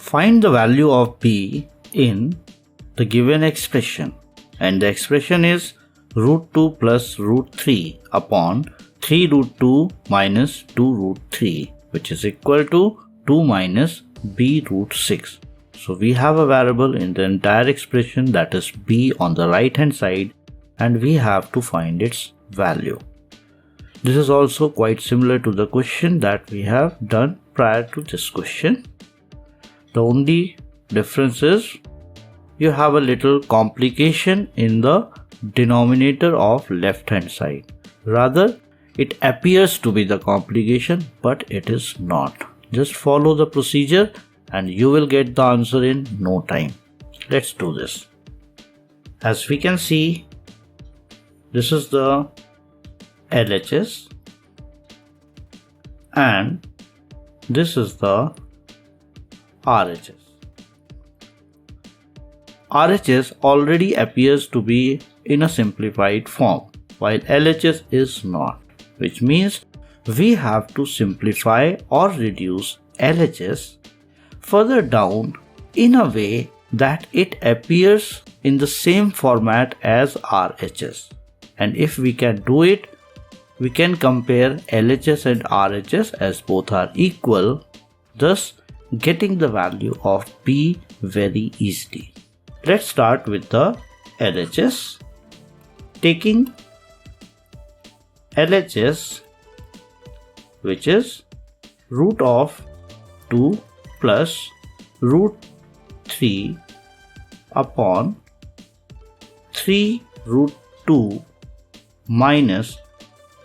Find the value of b in the given expression, and the expression is root 2 plus root 3 upon 3 root 2 minus 2 root 3, which is equal to 2 minus b root 6. So we have a variable in the entire expression, that is b, on the right hand side, and we have to find its value. This is also quite similar to the question that we have done prior to this question. The only difference is you have a little complication in the denominator of left hand side. Rather, it appears to be the complication, but it is not. Just follow the procedure and you will get the answer in no time. Let's do this. As we can see, this is the LHS and this is the RHS. RHS already appears to be in a simplified form, while LHS is not, which means we have to simplify or reduce LHS further down in a way that it appears in the same format as RHS. And if we can do it, we can compare LHS and RHS as both are equal, thus getting the value of B very easily. Let's start with the LHS. Taking LHS, which is root of 2 plus root 3 upon 3 root 2 minus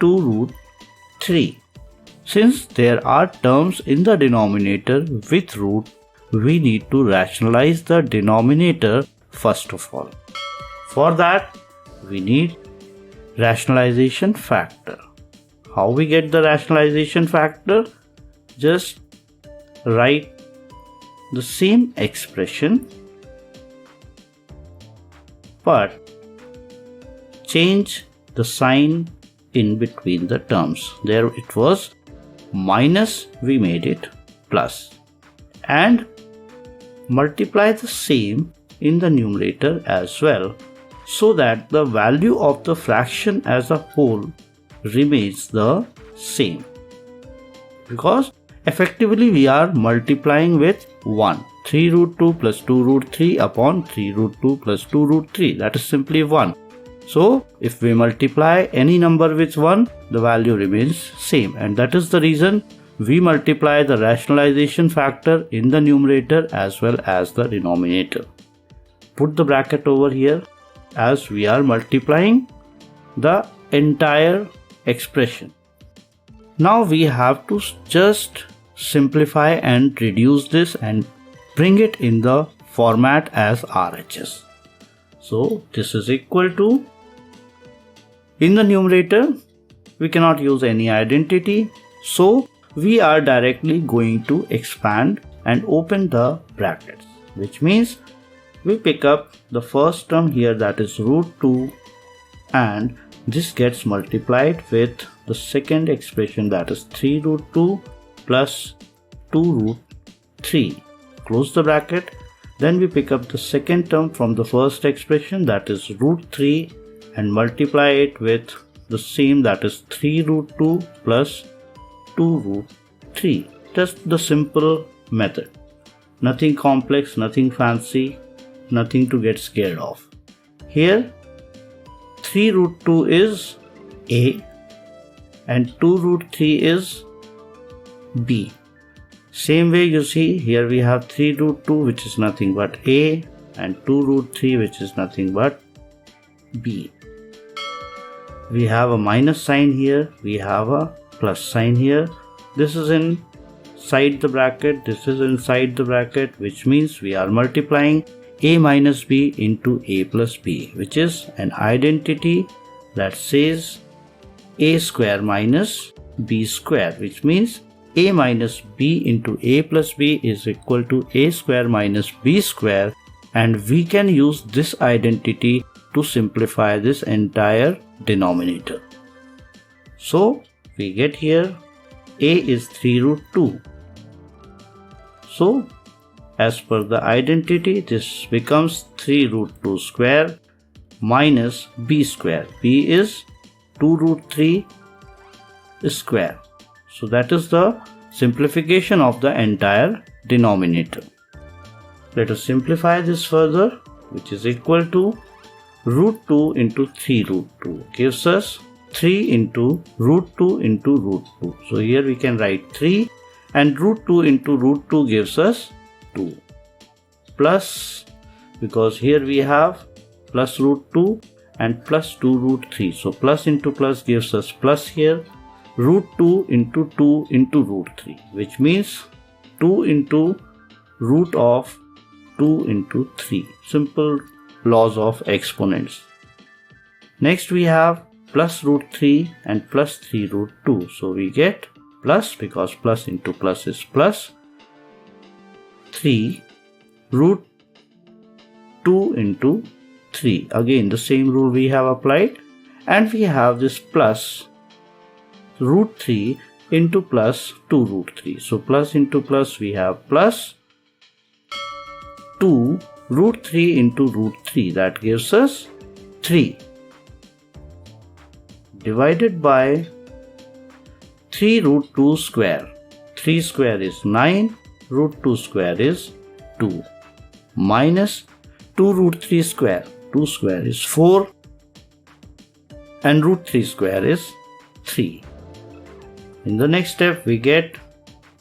2 root 3. Since there are terms in the denominator with root, we need to rationalize the denominator first of all. For that, we need rationalization factor. How we get the rationalization factor? Just write the same expression but change the sign in between the terms. There it was minus, we made it plus, and multiply the same in the numerator as well, so that the value of the fraction as a whole remains the same, because effectively we are multiplying with 1. 3 root 2 plus 2 root 3 upon 3 root 2 plus 2 root 3, that is simply 1. So if we multiply any number with 1, the value remains same, and that is the reason we multiply the rationalization factor in the numerator as well as the denominator. Put the bracket over here as we are multiplying the entire expression. Now we have to just simplify and reduce this and bring it in the format as RHS. So this is equal to, in the numerator we cannot use any identity, so we are directly going to expand and open the brackets, which means we pick up the first term here, that is root 2, and this gets multiplied with the second expression, that is 3 root 2 plus 2 root 3. Close the bracket. Then we pick up the second term from the first expression, that is root 3, and multiply it with the same, that is 3 root 2 plus 2 root 3. Just the simple method. Nothing complex, nothing fancy, nothing to get scared of. Here 3 root 2 is A and 2 root 3 is B. Same way you see here we have 3 root 2 which is nothing but A and 2 root 3 which is nothing but B. We have a minus sign here, we have a plus sign here. This is inside the bracket, this is inside the bracket, which means we are multiplying A minus B into A plus B, which is an identity that says A square minus B square, which means A minus B into A plus B is equal to A square minus B square, and we can use this identity to simplify this entire denominator. So we get here A is 3 root 2. So as per the identity, this becomes 3 root 2 square minus b square. B is 2 root 3 square. So that is the simplification of the entire denominator. Let us simplify this further, which is equal to root 2 into 3 root 2 gives us 3 into root 2 into root 2. So here we can write 3, and root 2 into root 2 gives us 2. Plus, because here we have plus root 2 and plus 2 root 3. So plus into plus gives us plus here. Root 2 into root 3, which means 2 into root of 2 into 3. Simple laws of exponents. Next we have plus root 3 and plus 3 root 2. So we get plus, because plus into plus is plus, 3 root 2 into 3. Again the same rule we have applied, and we have this plus root 3 into plus 2 root 3. So plus into plus we have plus 2 root 3 into root 3, that gives us 3, divided by 3 root 2 square. 3 square is 9, root 2 square is 2, minus 2 root 3 square. 2 square is 4, and root 3 square is 3. In the next step we get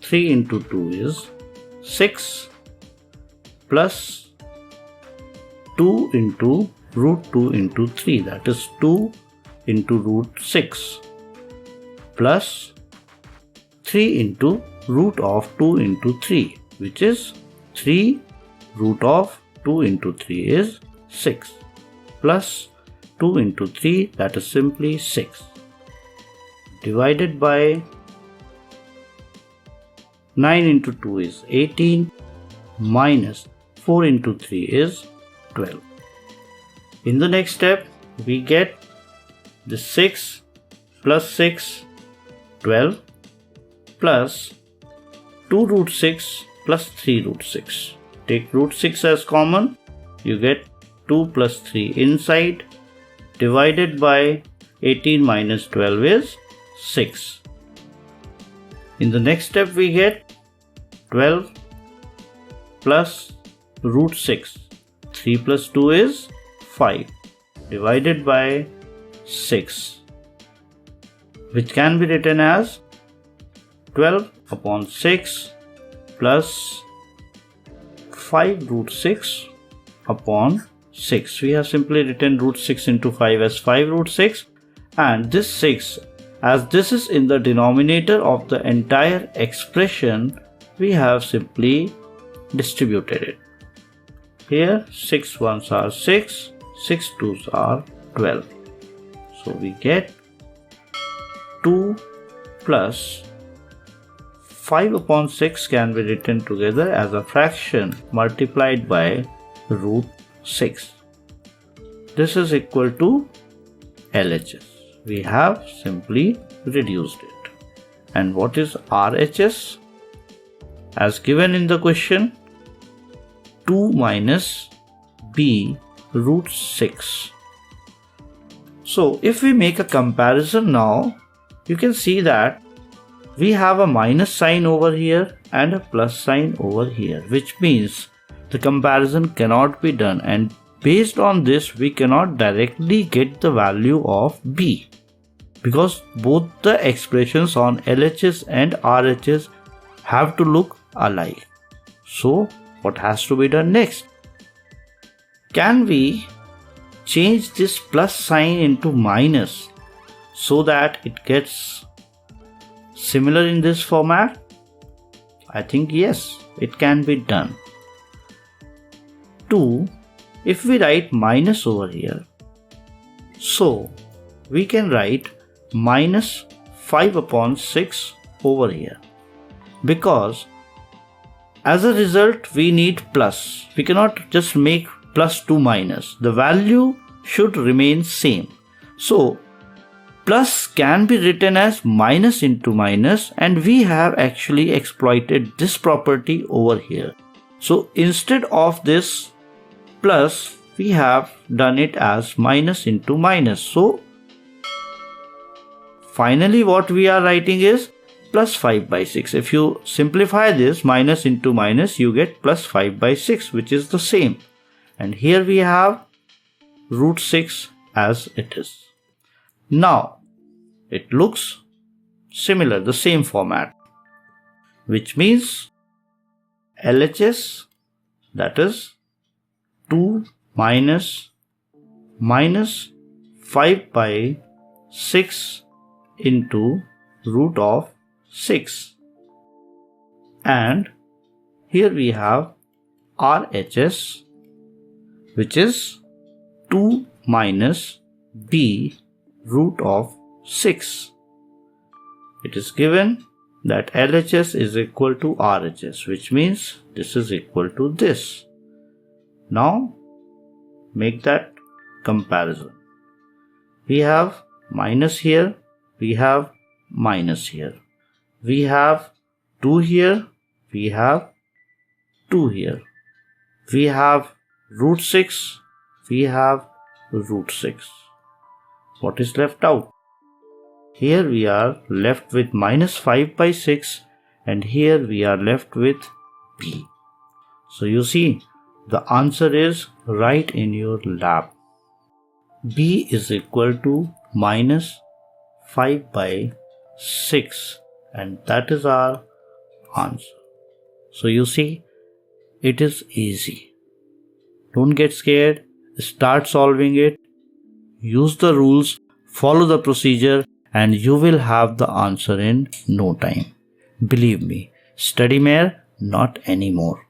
3 into 2 is 6, plus 2 into root 2 into 3, that is 2 into root 6, plus 3 into root of 2 into 3, which is 3 root of 2 into 3 is 6, plus 2 into 3, that is simply 6, divided by 9 into 2 is 18, minus 4 into 3 is 12. In the next step we get the 6 plus 6, 12, plus 2 root 6 plus 3 root 6. Take root 6 as common, you get 2 plus 3 inside, divided by 18 minus 12 is 6. In the next step we get 12 plus root 6. 3 plus 2 is 5, divided by 6, which can be written as 12 upon 6 plus 5 root 6 upon 6. We have simply written root 6 into 5 as 5 root 6, and this 6, as this is in the denominator of the entire expression, we have simply distributed it. Here 6 ones are 6, 6 twos are 12. So we get 2 plus 5 upon 6 can be written together as a fraction multiplied by root 6. This is equal to LHS. We have simply reduced it. And what is RHS? As given in the question, 2 minus b root 6. So if we make a comparison now, you can see that we have a minus sign over here and a plus sign over here, which means the comparison cannot be done, and based on this we cannot directly get the value of b, because both the expressions on LHS and RHS have to look alike. So what has to be done next? Can we change this plus sign into minus so that it gets similar in this format? I think yes, it can be done. 2, if we write minus over here, so we can write minus 5 upon 6 over here, because as a result we need plus. We cannot just make plus to minus. The value should remain same. So plus can be written as minus into minus, and we have actually exploited this property over here. So instead of this plus, we have done it as minus into minus. So finally what we are writing is plus 5 by 6. If you simplify this minus into minus, you get plus 5 by 6, which is the same. And here we have root 6 as it is. Now it looks similar, the same format, which means LHS, that is 2 minus 5 by 6 into root of 6. And here we have RHS, which is 2 minus B root of 6. It is given that LHS is equal to RHS, which means this is equal to this. Now make that comparison. We have minus here, we have minus here. We have 2 here, we have 2 here. We have root 6, we have root 6. What is left out? Here we are left with minus 5 by 6, and here we are left with B. So you see, the answer is right in your lap. B is equal to minus 5 by 6, and that is our answer. So you see, it is easy. Don't get scared. Start solving it. Use the rules, follow the procedure, and you will have the answer in no time. Believe me, study mere, not anymore.